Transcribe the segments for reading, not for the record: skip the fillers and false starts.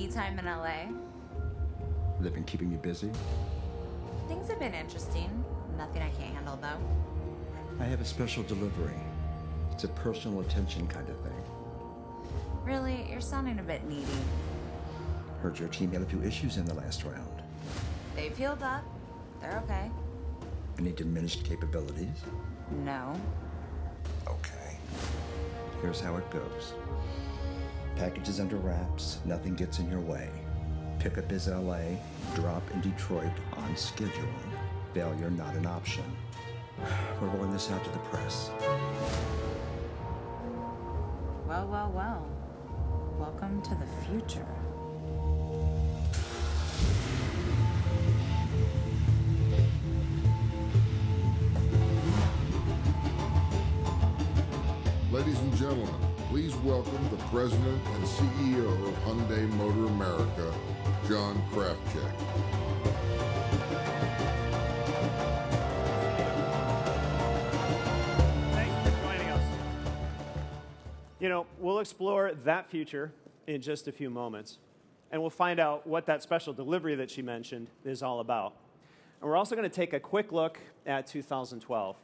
time in LA. They've been keeping you busy? Things have been interesting. Nothing I can't handle, though. I have a special delivery. It's a personal attention kind of thing. Really? You're sounding a bit needy. Heard your team had a few issues in the last round. They've healed up. They're okay. Any diminished capabilities? No. Okay. Here's how it goes. Package is under wraps. Nothing gets in your way. Pickup is LA. Drop in Detroit on schedule. Failure not an option. We're rolling this out to the press. Well, well, well. Welcome to the future. Ladies and gentlemen, please welcome the President and CEO of Hyundai Motor America, John Krafcik. Thanks for joining us. We'll explore that future in just a few moments, and we'll find out what that special delivery that she mentioned is all about. And we're also going to take a quick look at 2012.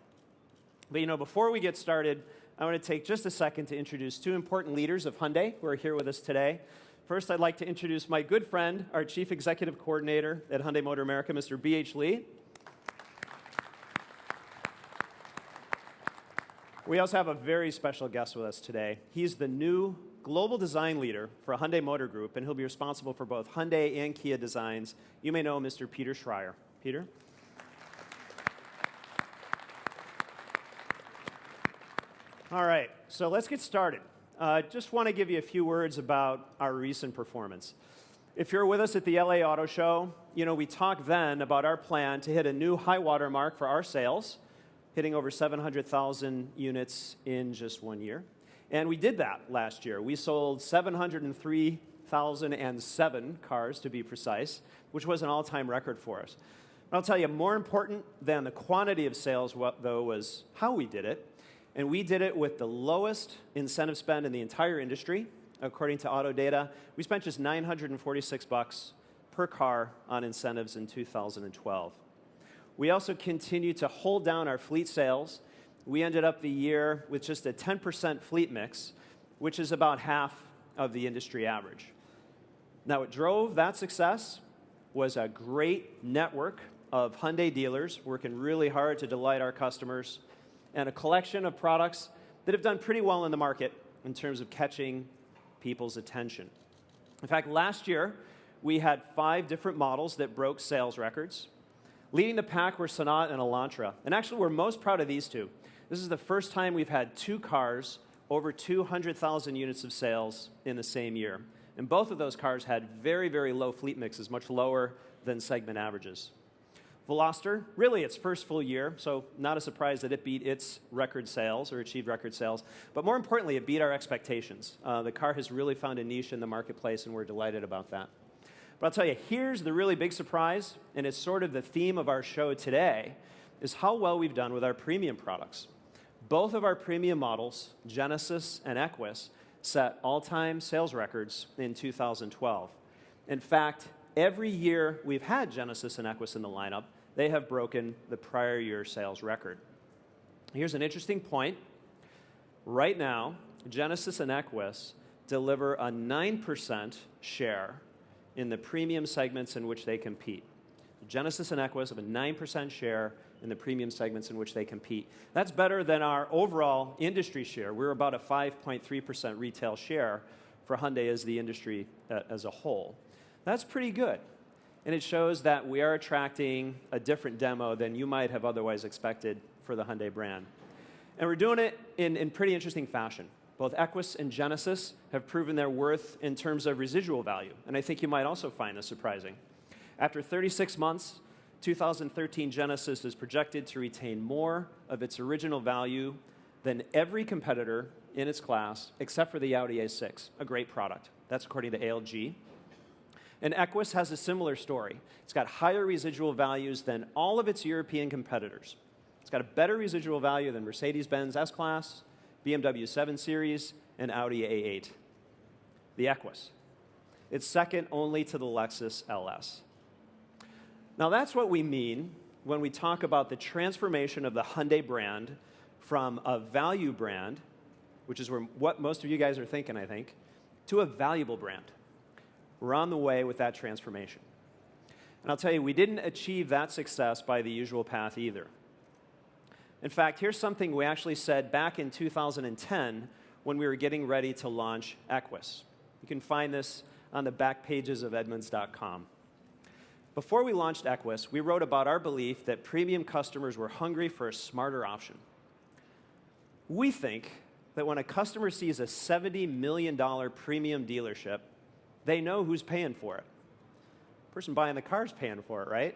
But before we get started, I want to take just a second to introduce two important leaders of Hyundai who are here with us today. First, I'd like to introduce my good friend, our Chief Executive Coordinator at Hyundai Motor America, Mr. B.H. Lee. We also have a very special guest with us today. He's the new Global Design Leader for Hyundai Motor Group, and he'll be responsible for both Hyundai and Kia designs. You may know Mr. Peter Schreier. Peter? All right, so let's get started. Just want to give you a few words about our recent performance. If you're with us at the LA Auto Show, we talked then about our plan to hit a new high water mark for our sales, hitting over 700,000 units in just 1 year. And we did that last year. We sold 703,007 cars, to be precise, which was an all-time record for us. I'll tell you, more important than the quantity of sales, though, was how we did it. And we did it with the lowest incentive spend in the entire industry. According to Auto Data, we spent just $946 per car on incentives in 2012. We also continued to hold down our fleet sales. We ended up the year with just a 10% fleet mix, which is about half of the industry average. Now, what drove that success was a great network of Hyundai dealers working really hard to delight our customers, and a collection of products that have done pretty well in the market in terms of catching people's attention. In fact, last year, we had 5 different models that broke sales records. Leading the pack were Sonata and Elantra. And actually, we're most proud of these two. This is the first time we've had 2 cars over 200,000 units of sales in the same year. And both of those cars had very, very low fleet mixes, much lower than segment averages. Veloster, really its first full year, so not a surprise that it beat its record sales or achieved record sales. But more importantly, it beat our expectations. The car has really found a niche in the marketplace, and we're delighted about that. But I'll tell you, here's the really big surprise, and it's sort of the theme of our show today, is how well we've done with our premium products. Both of our premium models, Genesis and Equus, set all-time sales records in 2012. In fact, every year we've had Genesis and Equus in the lineup, they have broken the prior year sales record. Here's an interesting point. Right now, Genesis and Equus deliver a 9% share in the premium segments in which they compete. Genesis and Equus have a 9% share in the premium segments in which they compete. That's better than our overall industry share. We're about a 5.3% retail share for Hyundai as the industry as a whole. That's pretty good. And it shows that we are attracting a different demo than you might have otherwise expected for the Hyundai brand. And we're doing it in pretty interesting fashion. Both Equus and Genesis have proven their worth in terms of residual value. And I think you might also find this surprising. After 36 months, 2013 Genesis is projected to retain more of its original value than every competitor in its class, except for the Audi A6, a great product. That's according to ALG. And Equus has a similar story. It's got higher residual values than all of its European competitors. It's got a better residual value than Mercedes-Benz S-Class, BMW 7 Series, and Audi A8. The Equus. It's second only to the Lexus LS. Now, that's what we mean when we talk about the transformation of the Hyundai brand from a value brand, which is what most of you guys are thinking, I think, to a valuable brand. We're on the way with that transformation. And I'll tell you, we didn't achieve that success by the usual path either. In fact, here's something we actually said back in 2010 when we were getting ready to launch Equus. You can find this on the back pages of Edmunds.com. Before we launched Equus, we wrote about our belief that premium customers were hungry for a smarter option. We think that when a customer sees a $70 million premium dealership, they know who's paying for it. The person buying the car is paying for it, right?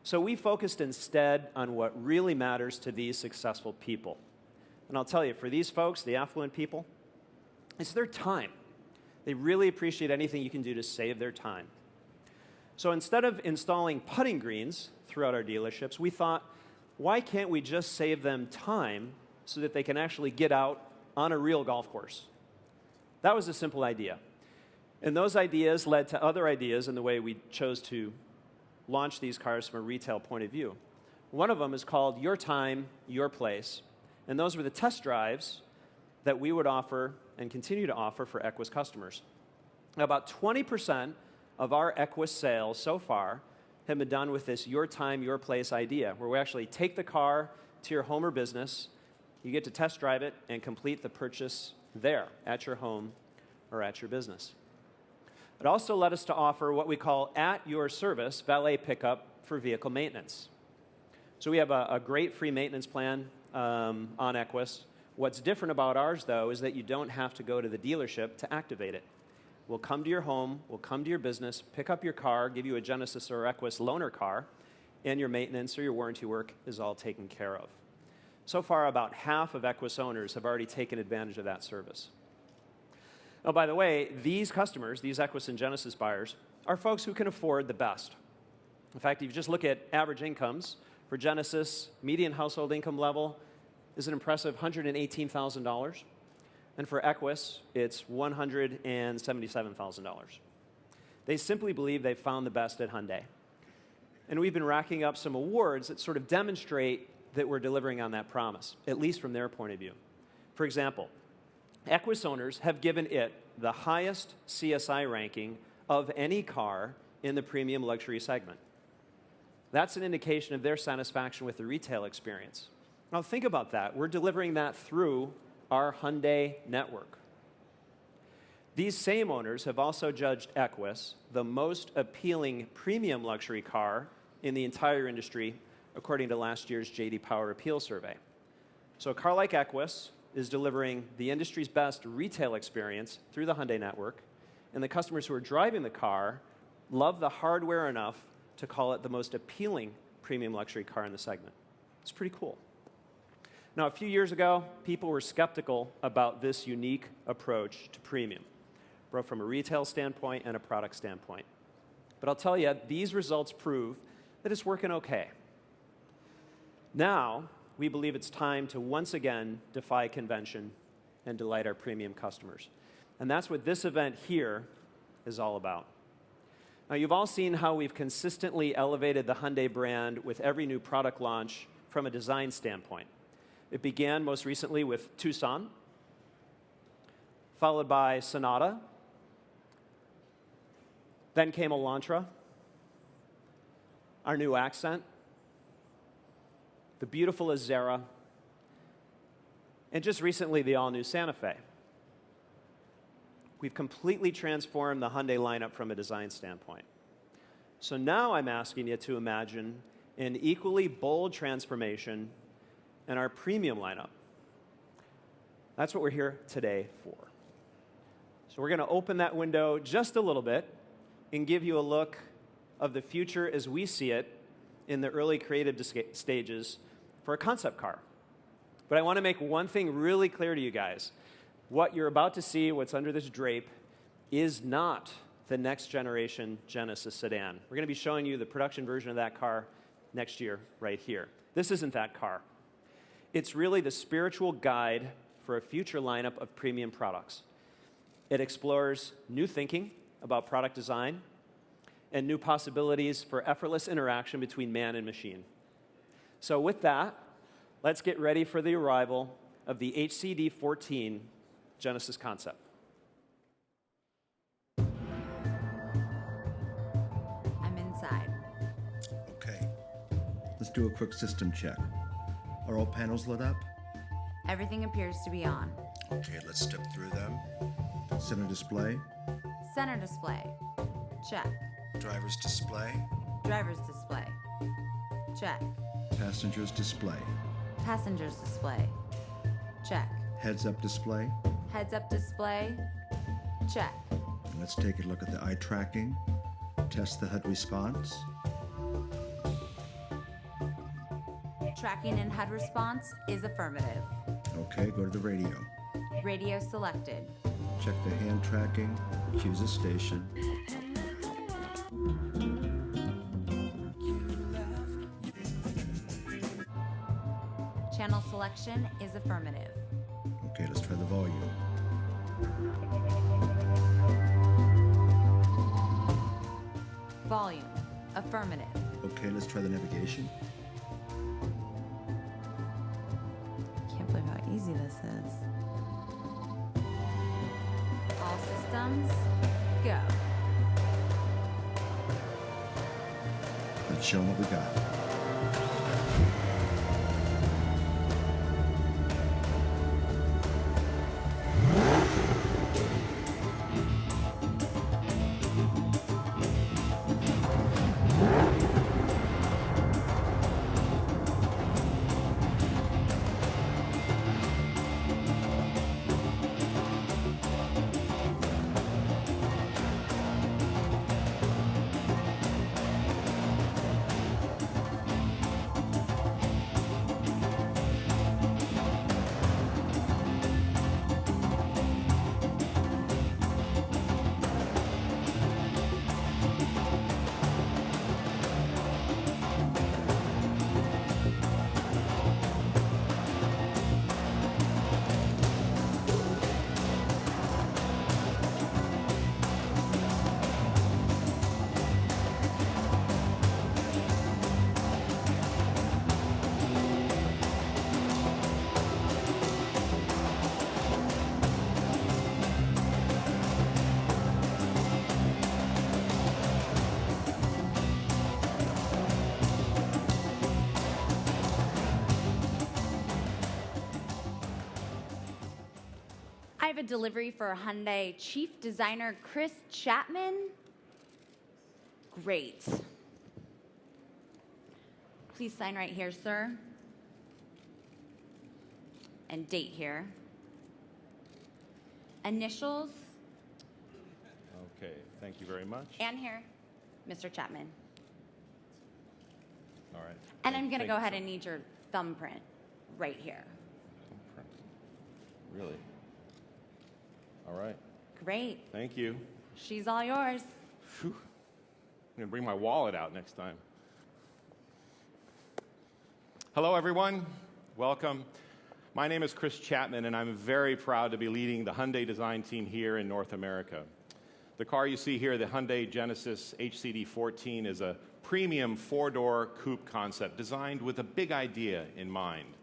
So we focused instead on what really matters to these successful people. And I'll tell you, for these folks, the affluent people, it's their time. They really appreciate anything you can do to save their time. So instead of installing putting greens throughout our dealerships, we thought, why can't we just save them time so that they can actually get out on a real golf course? That was a simple idea. And those ideas led to other ideas in the way we chose to launch these cars from a retail point of view. One of them is called Your Time, Your Place. And those were the test drives that we would offer and continue to offer for Equus customers. Now, about 20% of our Equus sales so far have been done with this Your Time, Your Place idea, where we actually take the car to your home or business, you get to test drive it, and complete the purchase there at your home or at your business. It also led us to offer what we call at your service valet pickup for vehicle maintenance. So we have a great free maintenance plan on Equus. What's different about ours, though, is that you don't have to go to the dealership to activate it. We'll come to your home, we'll come to your business, pick up your car, give you a Genesis or Equus loaner car, and your maintenance or your warranty work is all taken care of. So far, about half of Equus owners have already taken advantage of that service. Oh, by the way, these customers, these Equus and Genesis buyers, are folks who can afford the best. In fact, if you just look at average incomes, for Genesis, median household income level is an impressive $118,000. And for Equus, it's $177,000. They simply believe they've found the best at Hyundai. And we've been racking up some awards that sort of demonstrate that we're delivering on that promise, at least from their point of view. For example, Equus owners have given it the highest CSI ranking of any car in the premium luxury segment. That's an indication of their satisfaction with the retail experience. Now think about that. We're delivering that through our Hyundai network. These same owners have also judged Equus the most appealing premium luxury car in the entire industry, according to last year's J.D. Power Appeal Survey. So a car like Equus is delivering the industry's best retail experience through the Hyundai network, and the customers who are driving the car love the hardware enough to call it the most appealing premium luxury car in the segment. It's pretty cool. Now, a few years ago, people were skeptical about this unique approach to premium, both from a retail standpoint and a product standpoint. But I'll tell you, these results prove that it's working okay. Now, we believe it's time to once again defy convention and delight our premium customers. And that's what this event here is all about. Now, you've all seen how we've consistently elevated the Hyundai brand with every new product launch from a design standpoint. It began most recently with Tucson, followed by Sonata, then came Elantra, our new Accent, the beautiful Azera, and just recently the all-new Santa Fe. We've completely transformed the Hyundai lineup from a design standpoint. So now I'm asking you to imagine an equally bold transformation in our premium lineup. That's what we're here today for. So we're going to open that window just a little bit and give you a look of the future as we see it in the early creative stages for a concept car. But I want to make one thing really clear to you guys. What you're about to see, what's under this drape, is not the next generation Genesis sedan. We're going to be showing you the production version of that car next year right here. This isn't that car. It's really the spiritual guide for a future lineup of premium products. It explores new thinking about product design and new possibilities for effortless interaction between man and machine. So with that, let's get ready for the arrival of the HCD-14 Genesis concept. I'm inside. Okay. Let's do a quick system check. Are all panels lit up? Everything appears to be on. Okay, let's step through them. Center display. Center display. Check. Driver's display. Driver's display. Check. Passenger's display. Passenger's display. Check. Heads-up display. Heads-up display. Check. And let's take a look at the eye tracking. Test the HUD response. Tracking and HUD response is affirmative. Okay, go to the radio. Radio selected. Check the hand tracking. Choose a station. Channel selection is affirmative. Okay, let's try the volume. Volume. Affirmative. Okay, let's try the navigation. Can't believe how easy this is. All systems, go. Let's show them what we got. I have a delivery for Hyundai Chief Designer Chris Chapman. Great. Please sign right here, sir. And date here. Initials. Okay, thank you very much. And here, Mr. Chapman. All right. And I'm going to go ahead and need your thumbprint right here. Really? All right. Great. Thank you. She's all yours. Whew. I'm going to bring my wallet out next time. Hello, everyone. Welcome. My name is Chris Chapman, and I'm very proud to be leading the Hyundai design team here in North America. The car you see here, the Hyundai Genesis HCD-14, is a premium four-door coupe concept designed with a big idea in mind.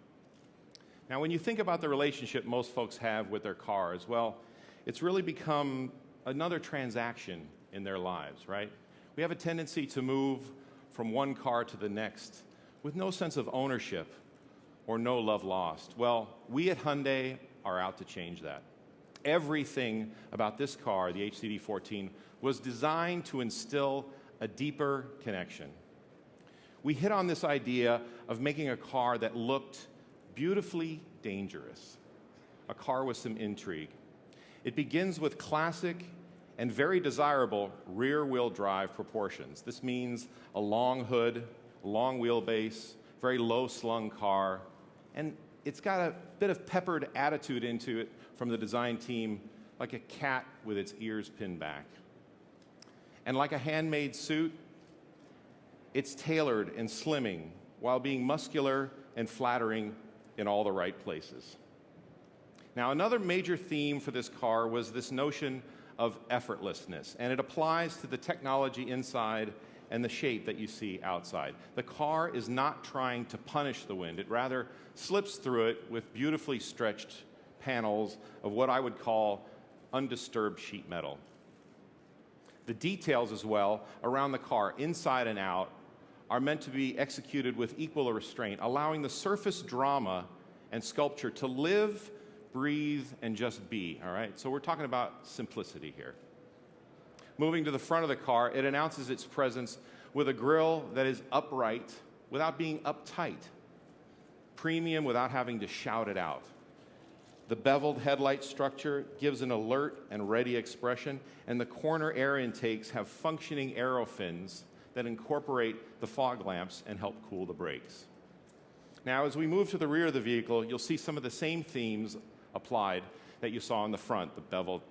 Now, when you think about the relationship most folks have with their cars, well, it's really become another transaction in their lives, right? We have a tendency to move from one car to the next with no sense of ownership or no love lost. Well, we at Hyundai are out to change that. Everything about this car, the HCD-14, was designed to instill a deeper connection. We hit on this idea of making a car that looked beautifully dangerous, a car with some intrigue. It begins with classic and very desirable rear-wheel drive proportions. This means a long hood, long wheelbase, very low-slung car, and it's got a bit of peppered attitude into it from the design team, like a cat with its ears pinned back. And like a handmade suit, it's tailored and slimming while being muscular and flattering in all the right places. Now, another major theme for this car was this notion of effortlessness, and it applies to the technology inside and the shape that you see outside. The car is not trying to punish the wind. It rather slips through it with beautifully stretched panels of what I would call undisturbed sheet metal. The details as well around the car, inside and out, are meant to be executed with equal restraint, allowing the surface drama and sculpture to live, breathe, and just be, all right? So we're talking about simplicity here. Moving to the front of the car, it announces its presence with a grille that is upright without being uptight, premium without having to shout it out. The beveled headlight structure gives an alert and ready expression, and the corner air intakes have functioning aero fins that incorporate the fog lamps and help cool the brakes. Now, as we move to the rear of the vehicle, you'll see some of the same themes applied that you saw in the front, the beveled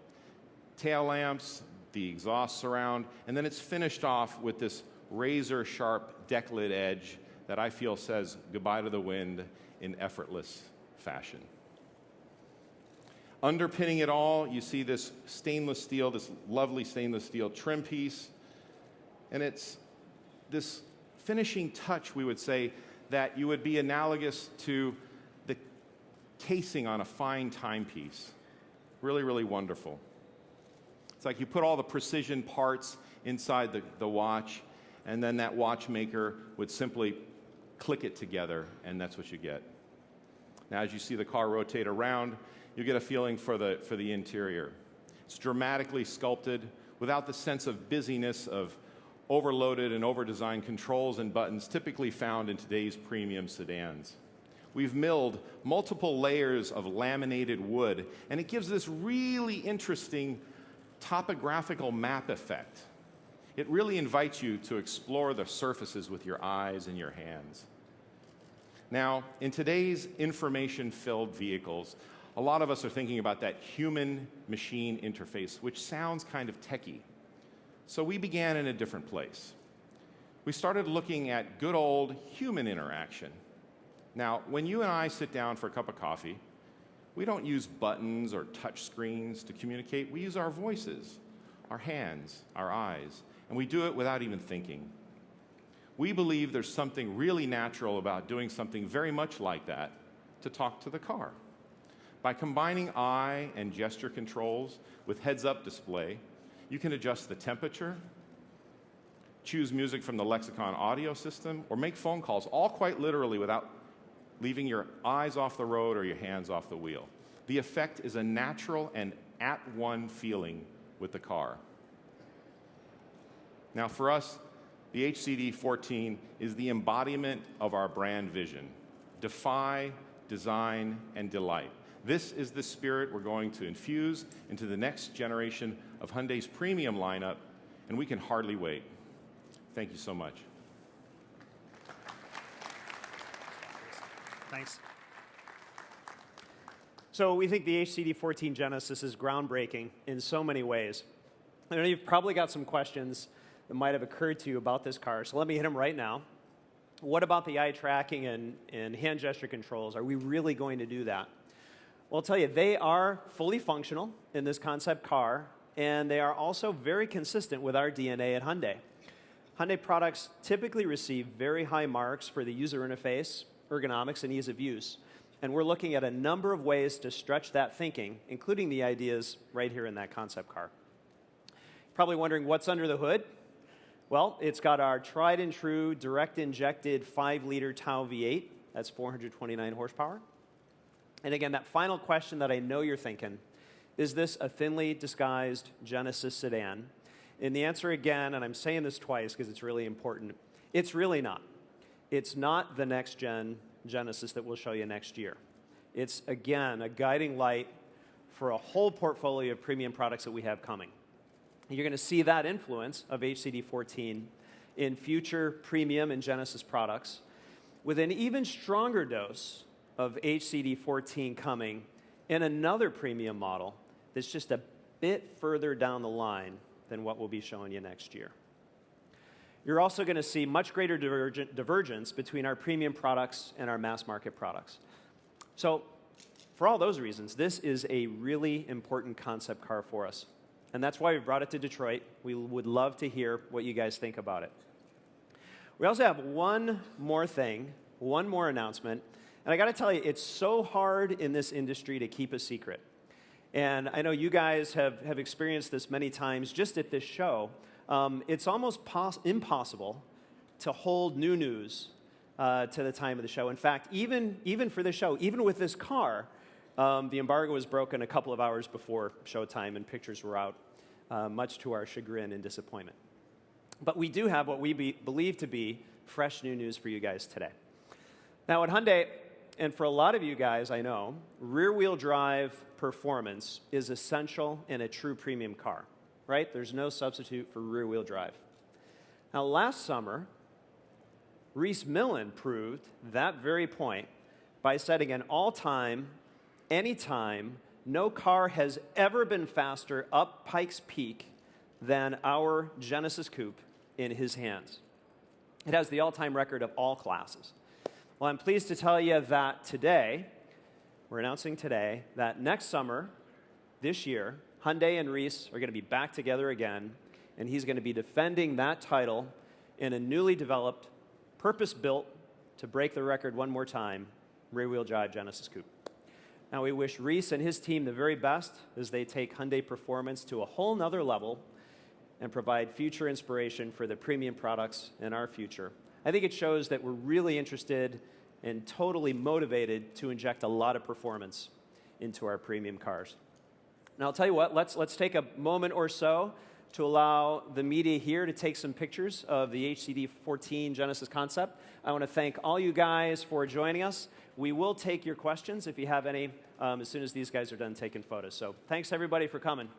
tail lamps, the exhaust surround, and then it's finished off with this razor-sharp deck lid edge that I feel says goodbye to the wind in effortless fashion. Underpinning it all, you see this stainless steel, this lovely stainless steel trim piece, and it's this finishing touch, we would say, that you would be analogous to the casing on a fine timepiece. Really, really wonderful. It's like you put all the precision parts inside the watch, and then that watchmaker would simply click it together, and that's what you get. Now, as you see the car rotate around, you get a feeling for the interior. It's dramatically sculpted without the sense of busyness of overloaded and over-designed controls and buttons typically found in today's premium sedans. We've milled multiple layers of laminated wood, and it gives this really interesting topographical map effect. It really invites you to explore the surfaces with your eyes and your hands. Now, in today's information-filled vehicles, a lot of us are thinking about that human-machine interface, which sounds kind of techie. So we began in a different place. We started looking at good old human interaction. Now, when you and I sit down for a cup of coffee, we don't use buttons or touch screens to communicate. We use our voices, our hands, our eyes, and we do it without even thinking. We believe there's something really natural about doing something very much like that to talk to the car. By combining eye and gesture controls with heads-up display, you can adjust the temperature, choose music from the Lexicon audio system, or make phone calls, all quite literally without leaving your eyes off the road or your hands off the wheel. The effect is a natural and at-one feeling with the car. Now for us, the HCD-14 is the embodiment of our brand vision: defy, design, and delight. This is the spirit we're going to infuse into the next generation of Hyundai's premium lineup, and we can hardly wait. Thank you so much. Thanks. So we think the HCD-14 Genesis is groundbreaking in so many ways. I know you've probably got some questions that might have occurred to you about this car, so let me hit them right now. What about the eye tracking and hand gesture controls? Are we really going to do that? Well, I'll tell you, they are fully functional in this concept car, and they are also very consistent with our DNA at Hyundai. Hyundai products typically receive very high marks for the user interface, ergonomics, and ease of use. And we're looking at a number of ways to stretch that thinking, including the ideas right here in that concept car. Probably wondering what's under the hood. Well, it's got our tried and true direct injected 5-liter Tau V8. That's 429 horsepower. And again, that final question that I know you're thinking, is this a thinly disguised Genesis sedan? And the answer again, and I'm saying this twice because it's really important, it's really not. It's not the next gen Genesis that we'll show you next year. It's, again, a guiding light for a whole portfolio of premium products that we have coming. You're going to see that influence of HCD-14 in future premium and Genesis products with an even stronger dose of HCD-14 coming in another premium model that's just a bit further down the line than what we'll be showing you next year. You're also going to see much greater divergence between our premium products and our mass market products. So for all those reasons, this is a really important concept car for us. And that's why we brought it to Detroit. We would love to hear what you guys think about it. We also have one more thing, one more announcement. And I got to tell you, it's so hard in this industry to keep a secret. And I know you guys have experienced this many times just at this show. It's almost impossible to hold new news to the time of the show. In fact, even for this show, even with this car, the embargo was broken a couple of hours before showtime, and pictures were out, much to our chagrin and disappointment. But we do have what we believe to be fresh new news for you guys today. Now, at Hyundai, and for a lot of you guys, I know, rear-wheel drive performance is essential in a true premium car, right? There's no substitute for rear-wheel drive. Now, last summer, Reese Millen proved that very point by setting an all-time, anytime, no car has ever been faster up Pikes Peak than our Genesis Coupe in his hands. It has the all-time record of all classes. Well, I'm pleased to tell you that today, we're announcing today, that next summer, this year, Hyundai and Reese are going to be back together again, and he's going to be defending that title in a newly developed, purpose-built, to break the record one more time, rear-wheel drive Genesis Coupe. Now, we wish Reese and his team the very best as they take Hyundai performance to a whole nother level and provide future inspiration for the premium products in our future. I think it shows that we're really interested and totally motivated to inject a lot of performance into our premium cars. Now, I'll tell you what, let's take a moment or so to allow the media here to take some pictures of the HCD-14 Genesis concept. I want to thank all you guys for joining us. We will take your questions if you have any as soon as these guys are done taking photos. So thanks, everybody, for coming.